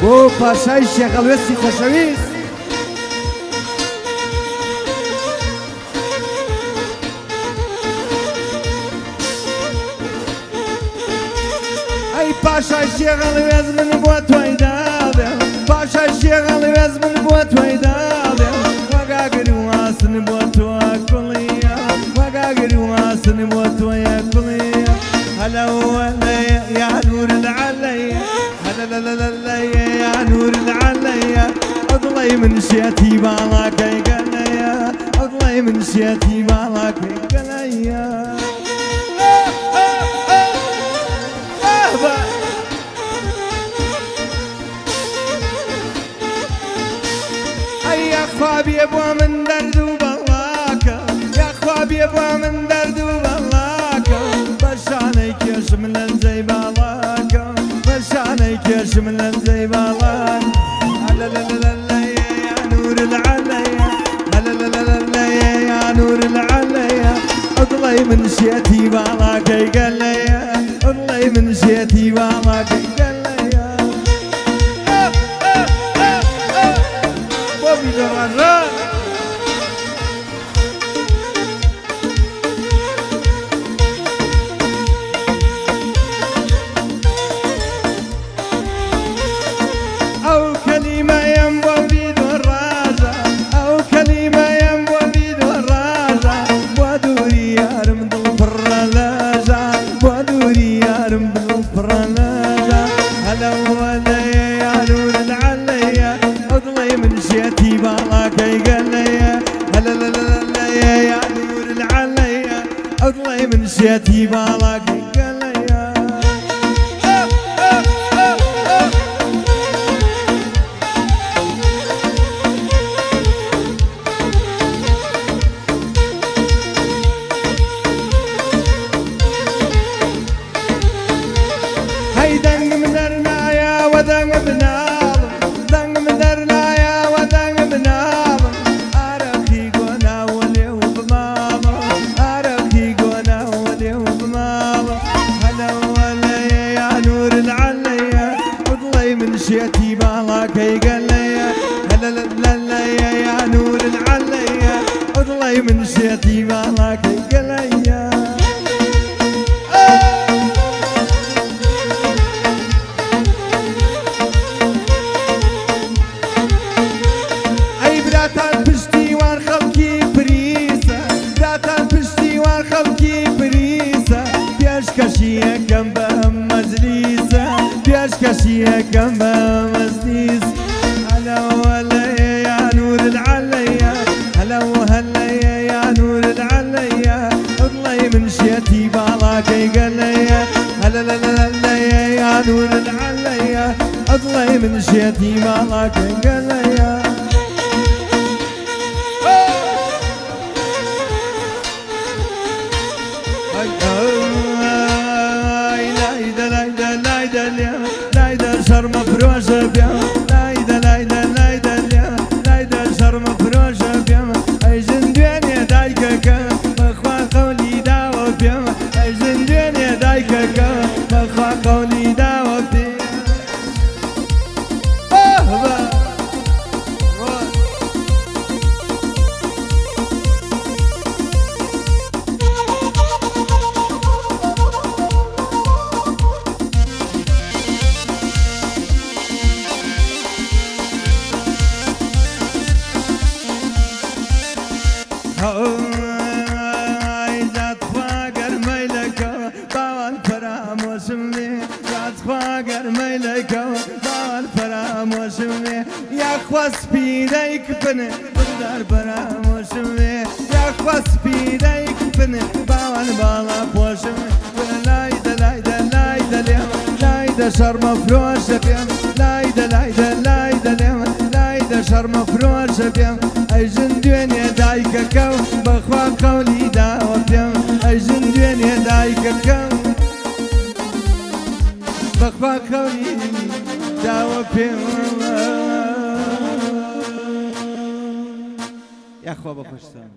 بۆ پاشای شێخەڵوێستی خۆشەویست ئەی پاشای شێخەڵوێز من بۆ تۆی دابێم پاشای شێخەڵوێز من بۆ تۆی دابێم وەگاگر و ئاسن بۆ تۆ کوڵیە وەگاگر و ئاسن بۆ تۆیە کوڵیە هەلە وەلەیە یا نور العەلەیە هەلەلەلەلەیە یا نور العەلەیە ئەو دڵەی من شێتی باڵاکەی گەلەیە ئەو دڵەی من شێتی باڵاکەی گەلەیە یاخوا بێ بۆ من دەرد و بەڵاکە یاخوا بێ بۆ من دەرد و بەڵاکە بەشانەی کێشم لەنجەی باڵاکە بەشانەی کێشم لەنجەی باڵان هەلەلەلەلەیە یا نور العەلەیە هەلەلەلەلەیە یا نور العەلەیە ئەو دڵەی من شێتی باڵاکەی گەلەیە ئەو دڵەی من شێتی باڵاکەی گەلەیە ئەو کەلیمەیەم بۆ بیدۆ ڕازە ئەو کەلیمەیەم بۆ بیدۆ ڕازە بۆ دووری یارم دڵ پڕە لەژە بۆ دووری یارم دڵ پڕە لەژە هەلە وەلەیە یا نور العەلەیە ئەو دڵەی من شێتی باڵاکەی گەلەیە هەلەلەلەلەیە یا نور العەلەیە ئەو دڵەی من شێتی باڵاکەی گەلەیە هەی دەنگم دەرنایەوە دەنگ بناڵم دەنگم دەرنایەوە دەنگ بناڵم ئارەقی گۆناوە لێو بماڵم ئارەقی گۆناوە لێو بماڵم هەلە وەلەیە یا نور العەلەیە ئەو دڵەی من شێتی باڵاکەی گەلەیە هەلەلەلەیە یا نور العەلەیە ئەو دڵەی من شێتی باڵاکەی گەلەیە براتان پشتیوان خەڵکی پریسە براتان پشتیوان خەڵکی پریسە پێشکەشی یەکەم بە ئەم مەجلیسە پێشکەشی یەکەم بە ئەم مەجلیس هەلە وەلەیە یا نور العەلەیە هەلە وهەلەیە یا نور العەلەیە ئەو دڵەی من شێتی باڵاکەی گەلەیە هەلەلەلەلەیە یا نور العەلەیە ئەو دڵەی من شێتی باڵاکەی گەلەیە لايدە شەرمە فرۆشە بێم لايدە لايدە شەرمە فرۆشە بێم ئەیژن دوێنێ دایکەکە بەخوا قەولی داوە پێم ئەیژن دوێنێ دایکەکە بەخوا قەولی داوە پێم جاتخوا گەرمەی لەکەوە باوان پەرامۆشم لێ جاتخوا گەرمەی لەکەوە باوان پەرامۆشم لێ یاخوا سپیدەی کپنێ بردار پەرامۆشم لێ یاخوا سپیدەی کپنێ باوان باڵا پۆشم لايدە لايدە لايدە لێمە لايدە شەرمە فرۆشە پێم لايدە لێمە لايدە شەرمە فرۆشە پێم ئەیژن دوێنێ دایکەکە و بەخوا قەولی داوە پێم ئەیژن دوێنێ دایکەکە و بەخوا قەولی داوە پێم یاخوا بەخۆشتان